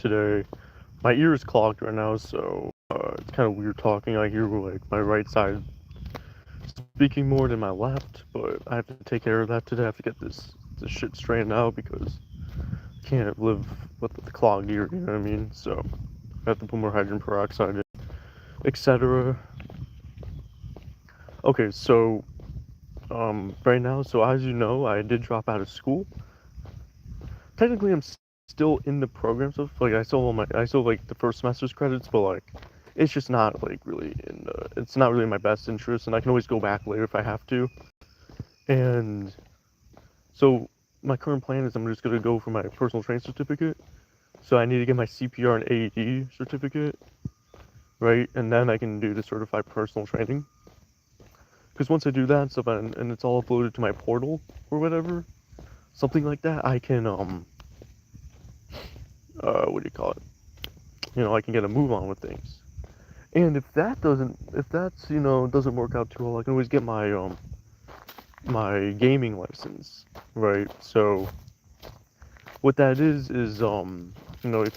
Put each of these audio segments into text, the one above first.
today. My ear is clogged right now, so it's kind of weird talking. I hear like my right side speaking more than my left, but I have to take care of that today. I have to get this shit straightened out because I can't live with the clogged ear. You know what I mean? So I have to put more hydrogen peroxide in, etc. Okay, so right now, so as you know, I did drop out of school. Technically, I'm still in the program stuff. Like I still have, like the first semester's credits, but like it's just not like really it's not really in my best interest, and I can always go back later if I have to. And so my current plan is I'm just gonna go for my personal training certificate. So I need to get my CPR and AED certificate, right? And then I can do the certified personal training. Because once I do that stuff and it's all uploaded to my portal or whatever, something like that, I can what do you call it? I can get a move on with things. And if that's doesn't work out too well, I can always get my gaming license, right? So what that is if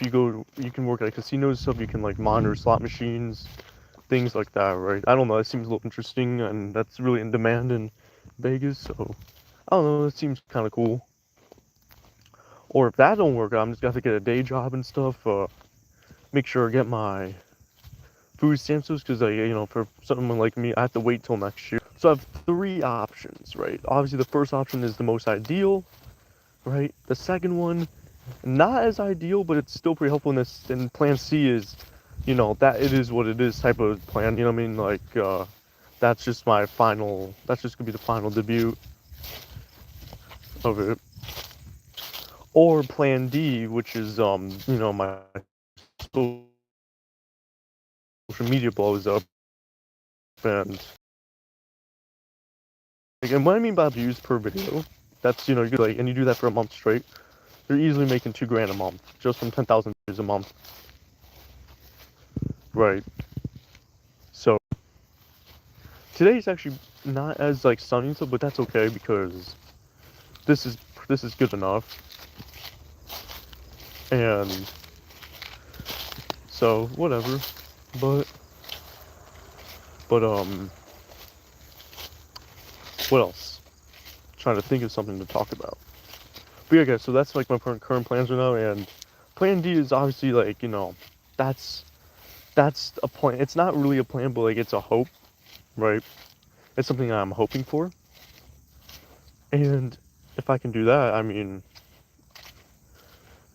you can work at casinos and stuff, you can like monitor slot machines, things like that, right? I don't know, it seems a little interesting, and that's really in demand in Vegas, so I don't know, it seems kind of cool. Or if that don't work out, I'm just gonna have to get a day job and stuff. Make sure I get my food stamps because for someone like me, I have to wait till next year. So I have three options, right? Obviously, the first option is the most ideal, right? The second one, not as ideal, but it's still pretty helpful. And Plan C is, that it is what it is type of plan. You know what I mean? Like, that's just my final. That's just gonna be the final debut of it. Or Plan D, which is my social media blows up and and what I mean by views per video, that's you get like, and you do that for a month straight, you're easily making 2 grand a month just from 10,000 views a month, right? So today's actually not as like sunny and stuff, but that's okay because this is this is good enough, and so whatever. But but what else? Trying to think of something to talk about. But yeah, guys, so that's like my current plans right now, and Plan D is obviously like that's that's a plan. It's not really a plan, but like it's a hope, right? It's something I'm hoping for, and if I can do that, I mean,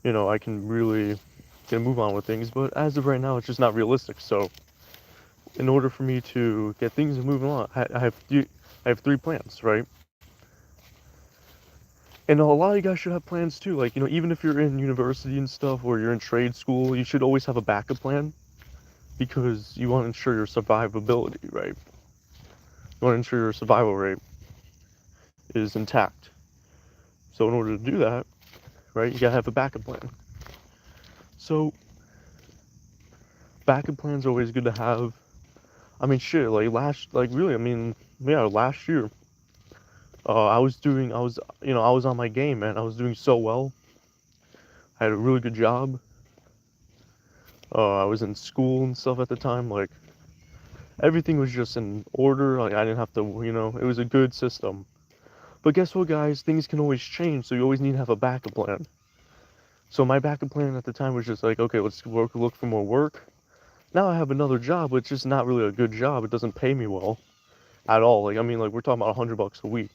I can really get a move on with things. But as of right now, it's just not realistic. So in order for me to get things moving on, I have three plans, right? And a lot of you guys should have plans too. Like, even if you're in university and stuff, or you're in trade school, you should always have a backup plan because you want to ensure your survivability, right? You want to ensure your survival rate is intact. So in order to do that, right, you gotta have a backup plan. So backup plans are always good to have. I mean, shit, like really, I mean, yeah, last year, I was on my game, man. I was doing so well. I had a really good job. I was in school and stuff at the time. Like everything was just in order. Like I didn't have to, it was a good system. But guess what, guys? Things can always change, so you always need to have a backup plan. So my backup plan at the time was just like, okay, let's look for more work. Now I have another job, but it's just not really a good job. It doesn't pay me well at all. Like I mean, like we're talking about $100 a week,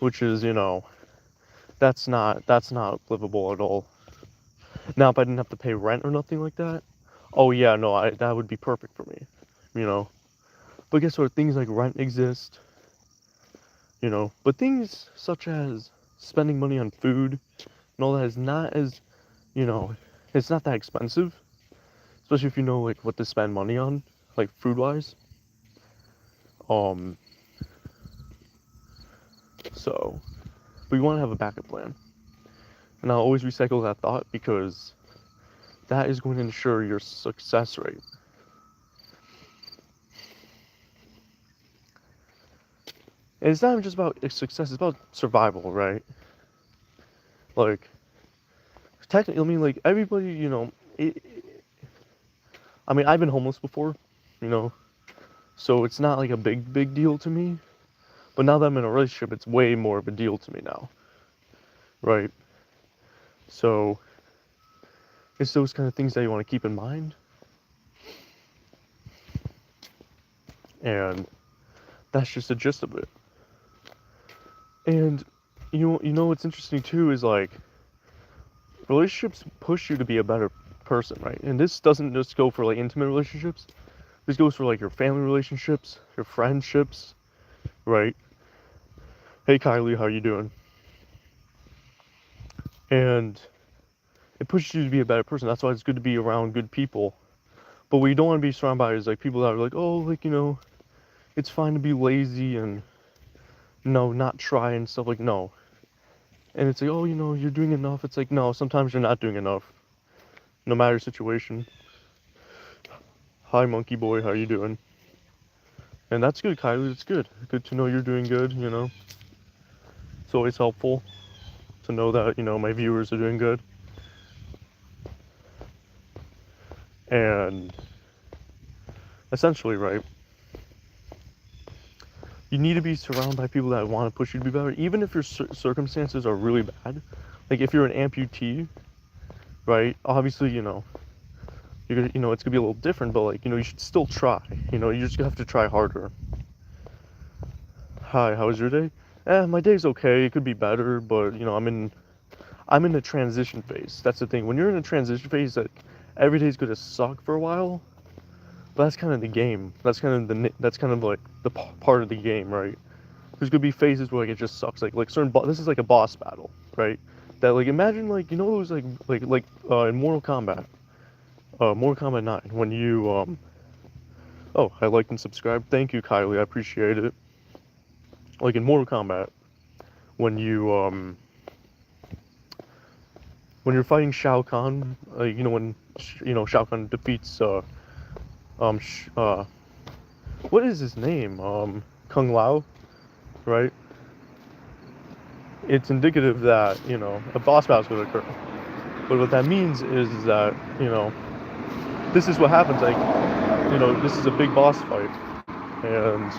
which is that's not livable at all. Now if I didn't have to pay rent or nothing like that, oh yeah, no, that would be perfect for me, you know. But guess what? Things like rent exist, But things such as spending money on food and all that is not as you know, it's not that expensive, especially if you know like what to spend money on, like food wise. Um, so but you want to have a backup plan, and I'll always recycle that thought because that is going to ensure your success rate. And it's not even just about success; it's about survival, right? Like technically, I mean, like everybody, you know, I mean, I've been homeless before, you know, so it's not like a big deal to me. But now that I'm in a relationship, it's way more of a deal to me now, right? So it's those kind of things that you want to keep in mind. And that's just the gist of it. And you know what's interesting too is like relationships push you to be a better person, right? And this doesn't just go for like intimate relationships. This goes for like your family relationships, your friendships, right? Hey Kylie, how you doing? And it pushes you to be a better person. That's why it's good to be around good people. But what you don't want to be surrounded by is like people that are like, oh, like, you know, it's fine to be lazy and no, not try and stuff, like, no. And it's like, oh, you know, you're doing enough. It's like, no, sometimes you're not doing enough, no matter situation. Hi, monkey boy, how you doing? And that's good, Kylie. It's good. Good to know you're doing good, you know. It's always helpful to know that, you know, my viewers are doing good. And essentially, right, you need to be surrounded by people that want to push you to be better, even if your circumstances are really bad. Like if you're an amputee, right? Obviously, you know, you're gonna, you know, it's gonna be a little different, but like, you know, you should still try. You know, you just have to try harder. Hi, how was your day? My day's okay. It could be better, but you know, I'm in a transition phase. That's the thing. When you're in a transition phase, like every day's gonna suck for a while. But that's kind of the game. That's kind of like the part of the game, right? There's gonna be phases where like it just sucks. Like certain this is like a boss battle, right? That like imagine like you know those in Mortal Kombat 9 when you oh, I liked and subscribed. Thank you, Kylie. I appreciate it. Like in Mortal Kombat when you're fighting Shao Kahn, you know when you know Shao Kahn defeats um sh- uh what is his name? Kung Lao, right? It's indicative that, you know, a boss battle is going to occur. But what that means is that, you know, this is what happens. Like, you know, this is a big boss fight, and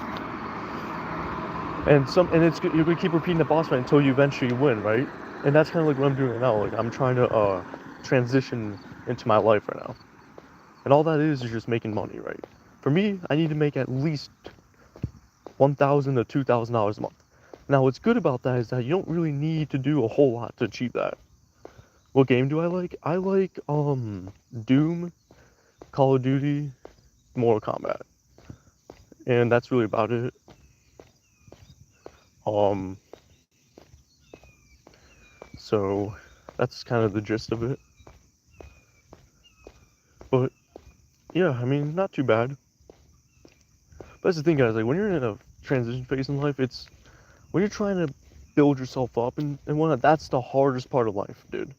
it's you're gonna keep repeating the boss fight until you eventually win, right? And that's kind of like what I'm doing right now. Like, I'm trying to transition into my life right now, and all that is just making money, right? For me, I need to make at least $1,000 to $2,000 a month. Now, what's good about that is that you don't really need to do a whole lot to achieve that. What game do I like? I like Doom, Call of Duty, Mortal Kombat, and that's really about it. Um, so that's kind of the gist of it. But yeah, I mean, not too bad. But that's the thing, guys. Like when you're in a transition phase in life, it's when you're trying to build yourself up and whatnot. That's the hardest part of life, dude.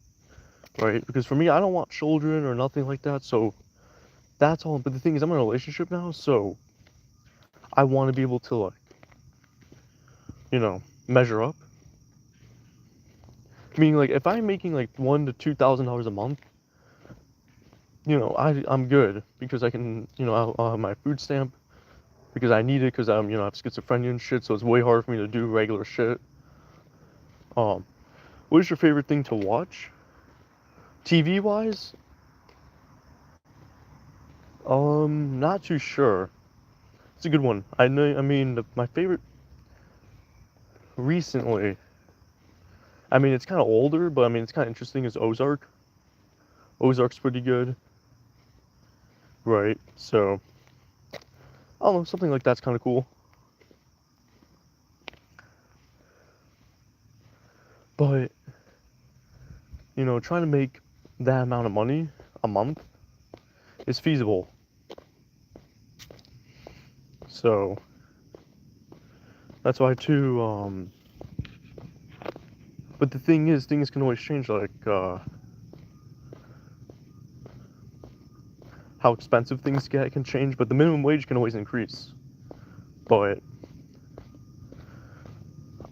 Right? Because for me, I don't want children or nothing like that. So that's all. But the thing is, I'm in a relationship now, so I want to be able to like, you know, measure up. Meaning, like, if I'm making like $1,000 to $2,000 a month, you know, I'm good because I can, you know, I'll have my food stamp because I need it because I'm, you know, I have schizophrenia and shit, so it's way hard for me to do regular shit. Um, what is your favorite thing to watch? TV wise? Not too sure. It's a good one. I know. I mean, my favorite recently. I mean, it's kind of older, but I mean, it's kind of interesting. Is Ozark? Ozark's pretty good, right? So I don't know, something like that's kind of cool. But you know, trying to make that amount of money a month is feasible. So that's why too. But the thing is, things can always change. Like how expensive things get can change, but the minimum wage can always increase. But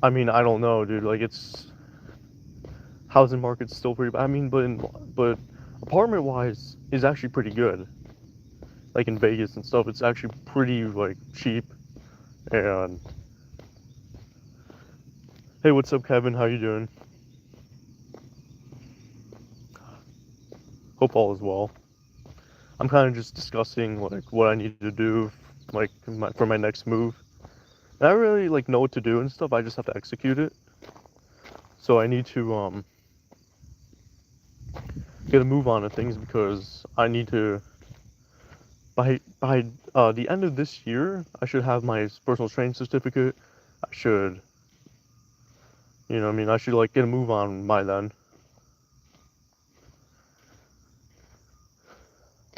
I mean, I don't know, dude. Like housing market's still pretty bad. I mean, but apartment wise is actually pretty good. Like in Vegas and stuff, it's actually pretty like cheap. And hey, what's up, Kevin? How you doing? Hope all is well. I'm kind of just discussing like what I need to do, like for my next move. And I don't really like know what to do and stuff. I just have to execute it. So I need to get a move on to things because I need to by the end of this year I should have my personal training certificate. I should, you know what I mean, I should like get a move on by then.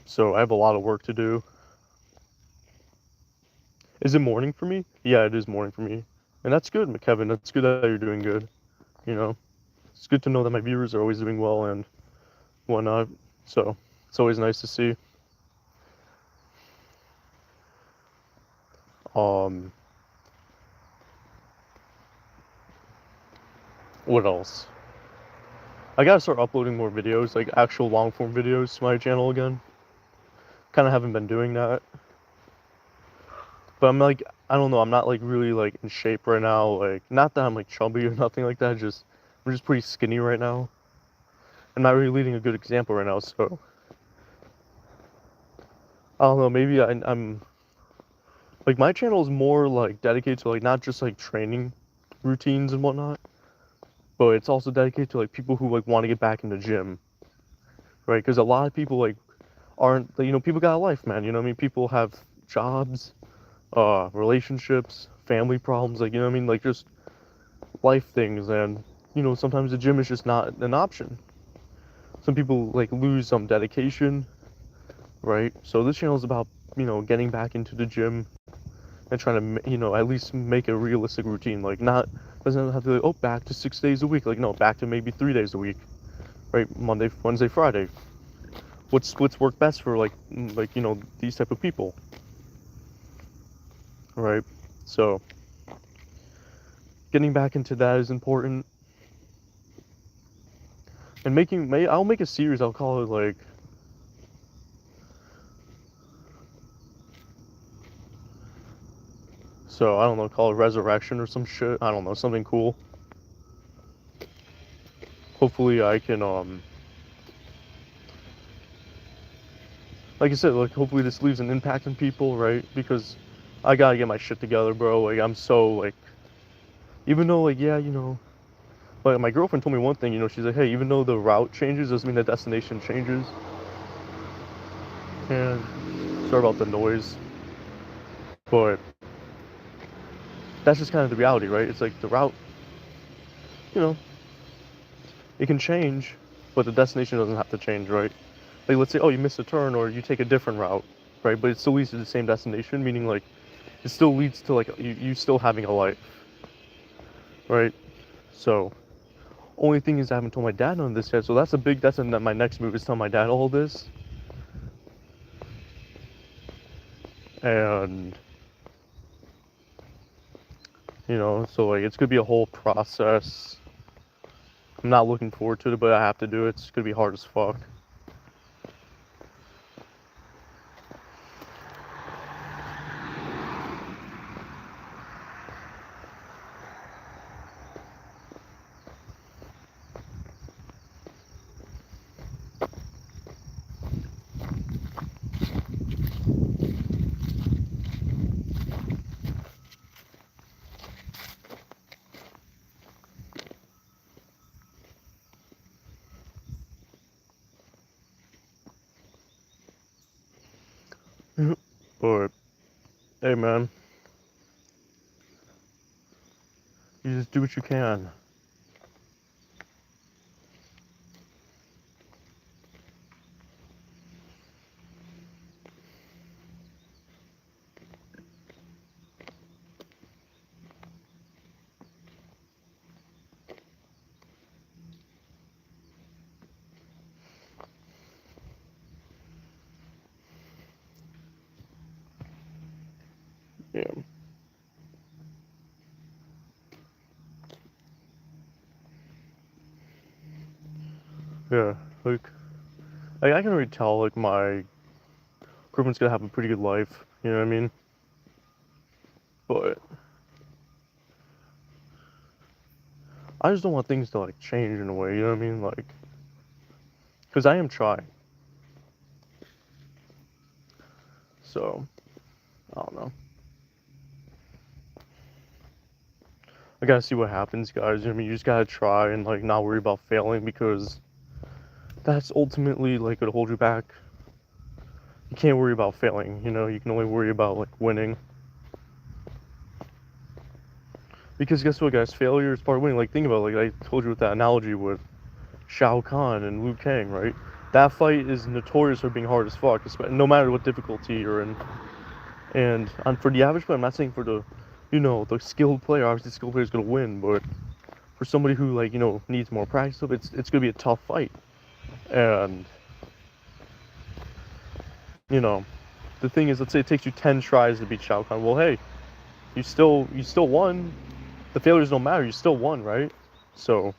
So I have a lot of work to do. Is it morning for me? Yeah, it is morning for me. And that's good, Kevin. That's good that you're doing good. You know, it's good to know that my viewers are always doing well and whatnot. So it's always nice to see. Um, what else? I gotta start uploading more videos, like actual long form videos to my channel again. Kind of haven't been doing that. But I'm like, I don't know, I'm not like really like in shape right now. Like, not that I'm like chubby or nothing like that. Just I'm just pretty skinny right now. I'm not really leading a good example right now. So I don't know. Maybe I'm like my channel is more like dedicated to like not just like training routines and whatnot, but it's also dedicated to like people who like want to get back in the gym, right? Because a lot of people like aren't, you know, people got a life, man. You know what I mean? People have jobs, relationships, family problems, like, you know what I mean? Like just life things, and you know, sometimes the gym is just not an option. Some people like lose some dedication, right? So this channel is about, you know, getting back into the gym and trying to, you know, at least make a realistic routine. Like, not, doesn't have to, like, oh, back to 6 days a week. Like, no, back to maybe 3 days a week, right? Monday, Wednesday, Friday. What's work best for like, you know, these type of people, right? So getting back into that is important. And I'll make a series. I'll call it like, so I don't know, call it Resurrection or some shit. I don't know, something cool. Hopefully I can like I said, like hopefully this leaves an impact on people, right? Because I gotta get my shit together, bro. Like I'm so like, even though like yeah, you know, like my girlfriend told me one thing, you know, she's like, hey, even though the route changes, doesn't mean the destination changes. And sorry about the noise, but that's just kind of the reality, right? It's like the route, you know, it can change, but the destination doesn't have to change, right? Like let's say, oh, you miss a turn or you take a different route, right? But it still leads to the same destination, meaning like it still leads to like you still having a life, right? So only thing is I haven't told my dad none of this yet, so that's my next move is tell my dad all this. And you know, so like it's gonna be a whole process. I'm not looking forward to it, but I have to do it. It's gonna be hard as fuck. But hey man, you just do what you can. Yeah. Yeah, like I can already tell like my girlfriend's gonna have a pretty good life. You know what I mean? But I just don't want things to like change in a way. You know what I mean? Like, because I am trying. So I don't know. I gotta see what happens, guys. I mean, you just gotta try and like not worry about failing because that's ultimately like gonna hold you back. You can't worry about failing. You know, you can only worry about like winning. Because guess what, guys? Failure is part of winning. Like, think about it, like I told you with that analogy with Shao Kahn and Liu Kang, right? That fight is notorious for being hard as fuck, no matter what difficulty you're in. And for the average player, I'm not saying for the, the skilled player. Obviously, the skilled player is gonna win, but for somebody who like needs more practice, it's gonna be a tough fight. And you know, the thing is, let's say it takes you 10 tries to beat Shao Kahn. Well, hey, you still won. The failures don't matter. You still won, right? So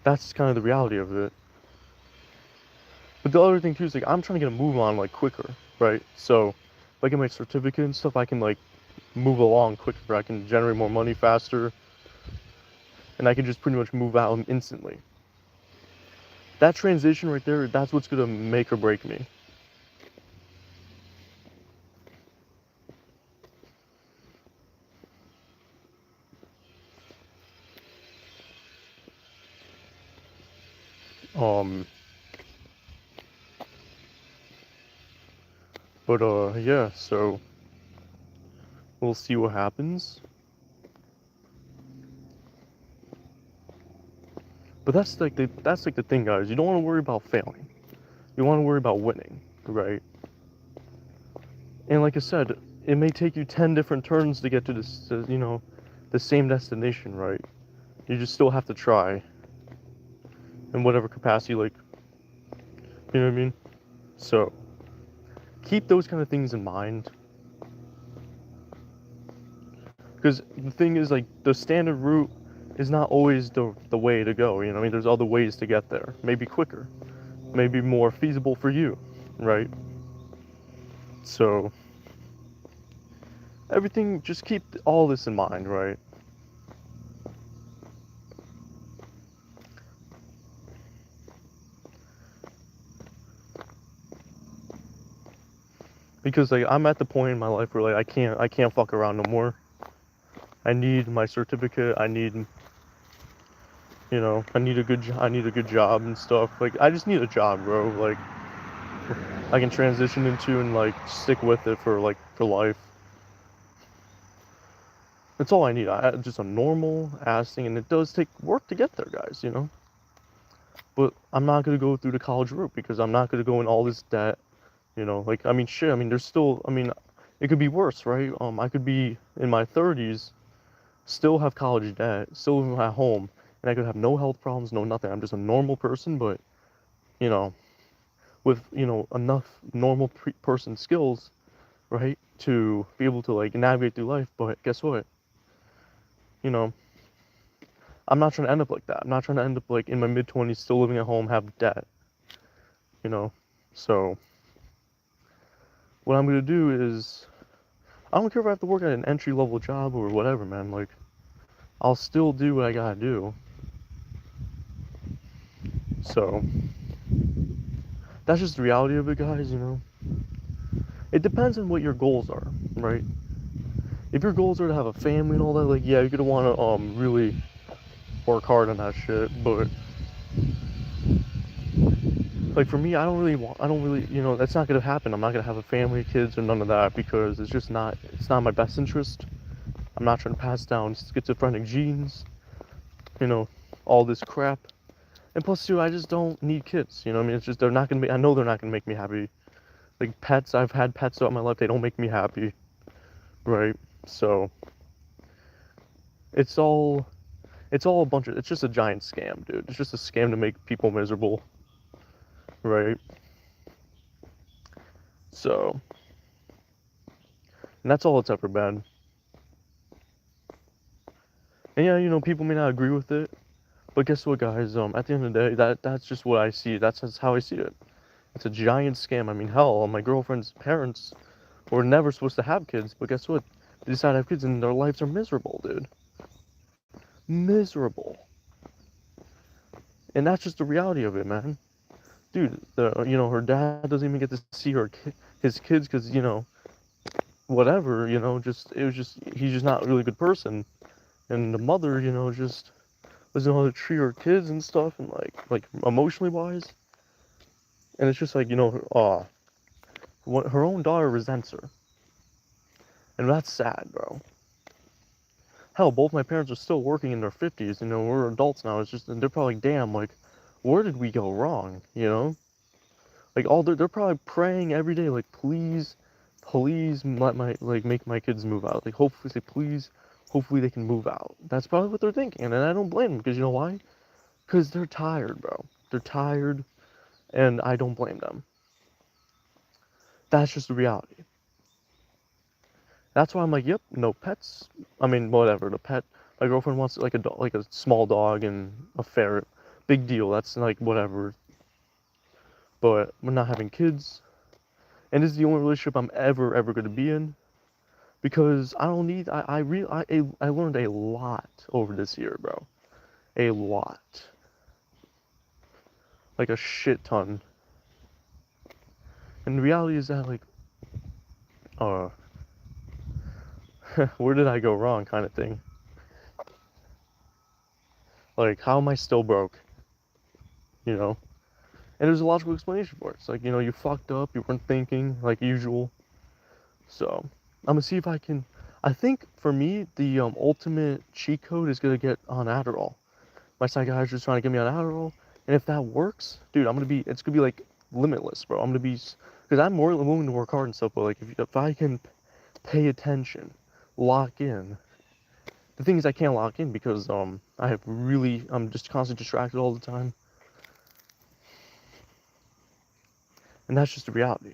that's kind of the reality of it. But the other thing too is like I'm trying to get a move on like quicker, right? So if I get my certificate and stuff, I can like move along quicker. I can generate more money faster, and I can just pretty much move out instantly. That transition right there, that's what's gonna make or break me. Um, but yeah. So we'll see what happens. But that's like the thing, guys. You don't want to worry about failing. You want to worry about winning, right? And like I said, it may take you 10 different turns to get to this, the same destination, right? You just still have to try in whatever capacity, like, you know what I mean? So keep those kind of things in mind. Because the thing is, like, the standard route is not always the way to go, you know what I mean? There's other ways to get there. Maybe quicker, maybe more feasible for you, right? So everything, just keep all this in mind, right? Because like I'm at the point in my life where like I can't fuck around no more. I need my certificate. I need a good job and stuff. Like I just need a job, bro. Like I can transition into and like stick with it for life. That's all I need. Just a normal ass thing, and it does take work to get there, guys. But I'm not gonna go through the college route because I'm not gonna go in all this debt. Like I mean, shit. I mean, there's still. I mean, it could be worse, right? I could be in my 30s, still have college debt, still live at home, and I could have no health problems, no nothing. I'm just a normal person, but you know, with enough normal person skills, right, to be able to like navigate through life. But guess what? You know, I'm not trying to end up like that. I'm not trying to end up like in my mid 20s, still living at home, have debt. You know, so what I'm gonna do is I don't care if I have to work at an entry level job or whatever, man. Like I'll still do what I gotta do. So that's just the reality of it, guys. It depends on what your goals are, right? If your goals are to have a family and all that, like yeah, you're gonna want to really work hard on that shit. But like for me, I don't really, that's not gonna happen. I'm not gonna have a family, kids, or none of that because it's not my best interest. I'm not trying to pass down schizophrenic genes, you know, all this crap. And plus, too, I just don't need kids. You know what I mean? It's just they're not gonna I know they're not gonna make me happy. Like pets, I've had pets throughout my life. They don't make me happy, right? So it's all it's just a giant scam, dude. It's just a scam to make people miserable, right? So, and that's all it's ever been. And yeah, people may not agree with it, But guess what, guys? At the end of the day, that's just what I see. That's how I see it. It's a giant scam. I mean, hell, my girlfriend's parents were never supposed to have kids, but guess what? They decided to have kids, and their lives are miserable, dude. Miserable. And that's just the reality of it, man. Dude, her dad doesn't even get to see his kids because whatever, just it was just he's just not a really good person, and the mother, just doesn't know how to treat her kids and stuff, and like emotionally wise, and it's just like her own daughter resents her, and that's sad, bro. Hell, both my parents are still working in their 50s. We're adults now. It's just they're probably like, damn, like, where did we go wrong? Like all they're probably praying every day, like, please make my kids move out. Like, hopefully, say, please, hopefully they can move out. That's probably what they're thinking, and I don't blame them because you know why? Because they're tired, bro. They're tired, and I don't blame them. That's just the reality. That's why I'm like, yep, no pets. I mean, whatever. The pet, my girlfriend wants like a dog, like a small dog and a ferret. Big deal. That's like whatever. But we're not having kids, and this is the only relationship I'm ever going to be in because I don't need. I learned a lot over this year, bro. A lot, like a shit ton. And the reality is that like, uh, where did I go wrong, kind of thing. Like, how am I still broke? You know. And there's a logical explanation for it. It's like, you fucked up, you weren't thinking like usual. So, I'm gonna see if I can. I think for me, the ultimate cheat code is gonna get on Adderall. My psychiatrist is trying to get me on Adderall, and if that works, dude, it's gonna be like limitless, bro. I'm gonna be, because I'm more willing to work hard and stuff, but like if I can pay attention, lock in. The thing is, I can't lock in because I'm just constantly distracted all the time, and that's just the reality.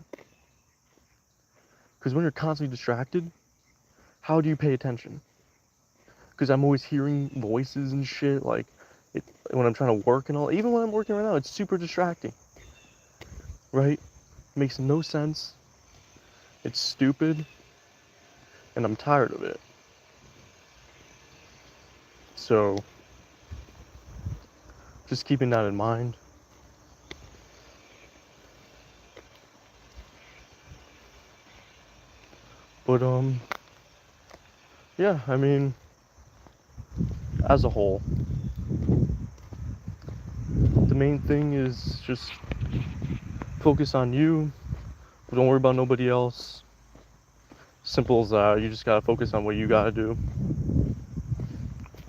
Because when you're constantly distracted, how do you pay attention? Because I'm always hearing voices and shit, like, when I'm trying to work and all. Even when I'm working right now, it's super distracting, right? Makes no sense. It's stupid, and I'm tired of it. So, just keeping that in mind. But, yeah, I mean, as a whole, the main thing is just focus on you. Don't worry about nobody else. Simple as that. You just gotta focus on what you gotta do.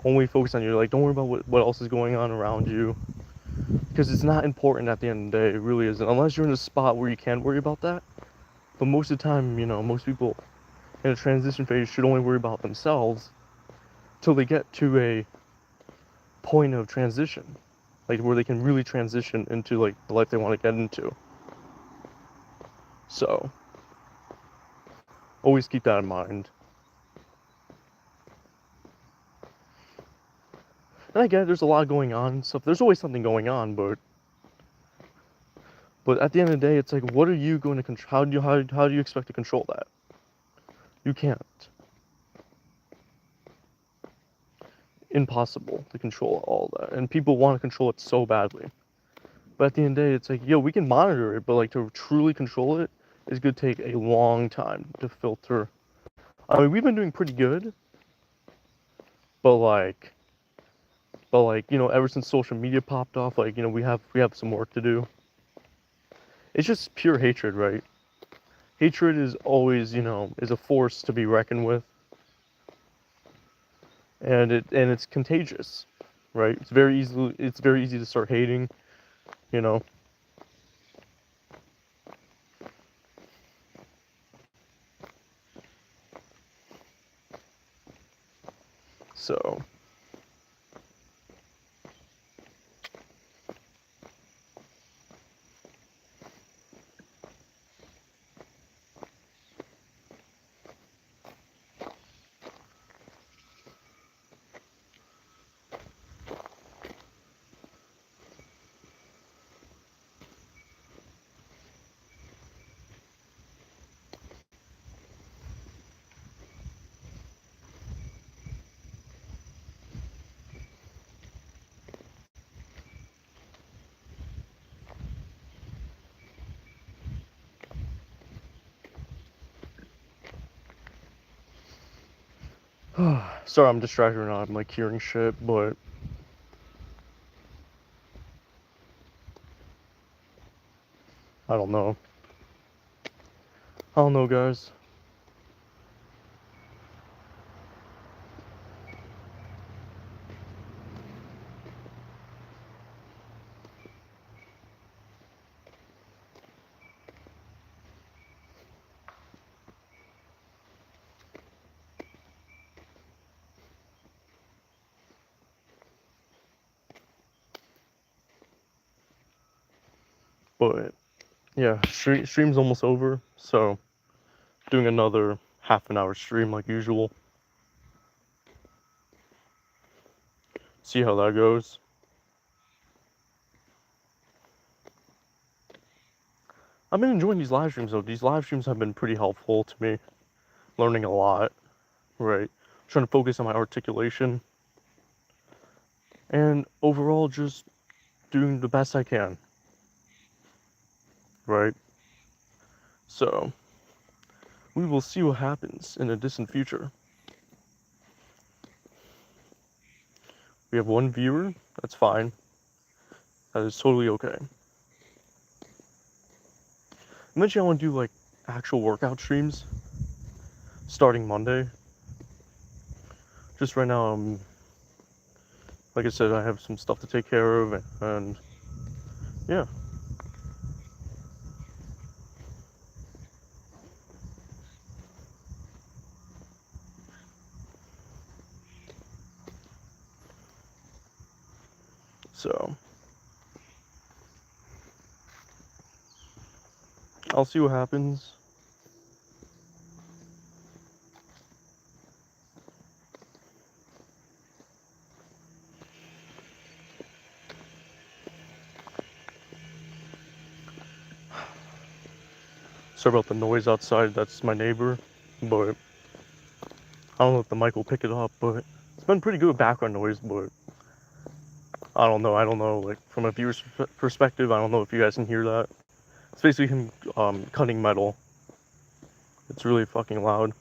Only focus on you. Like, don't worry about what else is going on around you. Because it's not important at the end of the day. It really isn't. Unless you're in a spot where you can worry about that. But most of the time, most people in a transition phase should only worry about themselves till they get to a point of transition. Like, where they can really transition into, like, the life they want to get into. So, always keep that in mind. And I get it, there's a lot going on and stuff. There's always something going on, but at the end of the day, it's like, what are you going to control? How do you expect to control that? You can't. Impossible to control all that. And people want to control it so badly. But at the end of the day, it's like, yo, we can monitor it, but like to truly control it is going to take a long time to filter. I mean, we've been doing pretty good, but ever since social media popped off, like, we have some work to do. It's just pure hatred, right? Hatred is always, is a force to be reckoned with, and it's contagious, right? It's very easy to start hating, you know. So, Sorry, I'm distracted right now. I'm like hearing shit, but I don't know. I don't know, guys. But yeah, stream's almost over, so doing another half an hour stream like usual. See how that goes. I've been enjoying these live streams though. These live streams have been pretty helpful to me. Learning a lot, right? Trying to focus on my articulation. And overall just doing the best I can. Right? So we will see what happens in the distant future. We have one viewer, that's fine. That is totally okay. Eventually I want to do like actual workout streams starting Monday. Just right now like I said, I have some stuff to take care of and yeah. So I'll see what happens. Sorry about the noise outside, that's my neighbor, but I don't know if the mic will pick it up, but it's been pretty good background noise, but I don't know, like from a viewer's perspective, I don't know if you guys can hear that. It's basically him cutting metal. It's really fucking loud.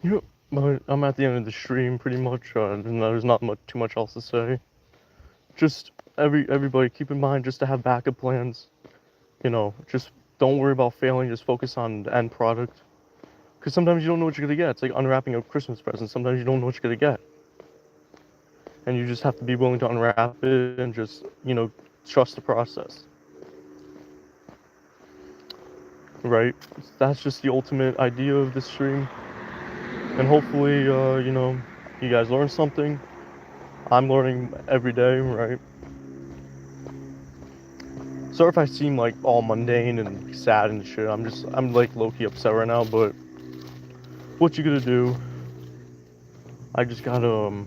You know, but I'm at the end of the stream pretty much. There's not too much else to say. Just everybody keep in mind just to have backup plans. You know, just don't worry about failing. Just focus on the end product. Because sometimes you don't know what you're gonna get. It's like unwrapping a Christmas present. Sometimes you don't know what you're gonna get, and you just have to be willing to unwrap it and just trust the process. Right? That's just the ultimate idea of this stream. And hopefully, you guys learn something. I'm learning every day, right? Sorry if I seem like all mundane and sad and shit. I'm like low-key upset right now, but what you gonna do? I just gotta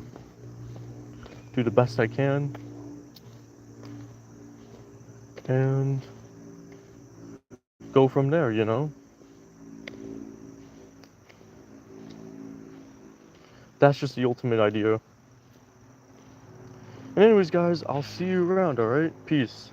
do the best I can and go from there, That's just the ultimate idea. And anyways, guys, I'll see you around, alright? Peace.